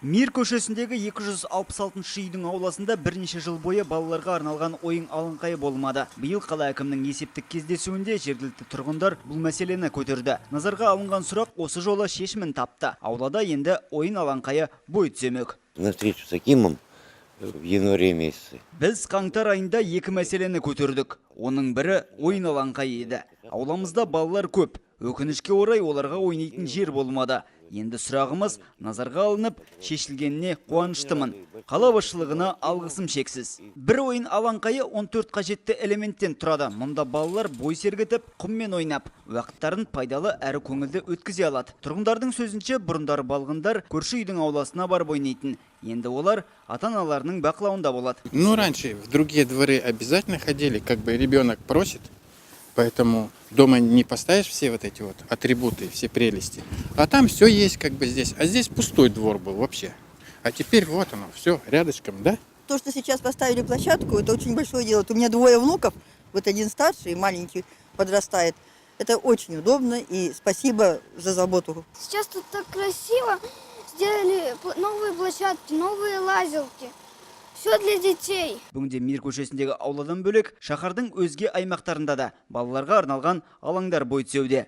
Мир көшесіндегі 266 үйдің ауласында бірнеше жыл бойы балаларға арналған ойын алаңқайы болмады. Биыл қала әкімінің есептік кездесуінде жергілікті тұрғындар бұл мәселені көтерді. Назарға алынған сұрақ осы жолы шешімін тапты. Аулада енді ойын алаңқайы бой түземек. На встречу с Акимом в январе месяце. Біз қаңтар айында екі мәселені көтердік. Оның бірі ойын алаңқайы еді. Ауламызда балалар көп. Өкінішке орай оларға ойнайтын жер болмады. Енді сұрағымыз назарға алынып, шешілгеніне қуаныштымын. Қала басшылығына алғысым шексіз. Бір ойын алаңқайы 14 қажетті элементтен тұрады. Мұнда балалар бой сергітіп, құммен ойнап, уақыттарын пайдалы әрі көңілді өткізе алады. Тұрғындардың сөзінше, бұрындары балғындар көрші үйдің ауласына барып ойнайтын. Енді олар ата-аналарының бақылауында болады. Ну, раньше в другие дворы обязательно ходили, как бы ребенок просит. Поэтому дома не поставишь все вот эти вот атрибуты, все прелести. А там все есть как бы здесь. А здесь пустой двор был вообще. А теперь вот оно, все рядышком, да? То, что сейчас поставили площадку, это очень большое дело. Вот у меня двое внуков, вот один старший, маленький подрастает. Это очень удобно, и спасибо за заботу. Сейчас тут так красиво. Сделали новые площадки, новые лазилки. Все для детей. Бүгінде Мир көшесіндегі ауладан бөлек, шаһардың өзге аймақтарында да балаларға арналған алаңдар бой түзеуде.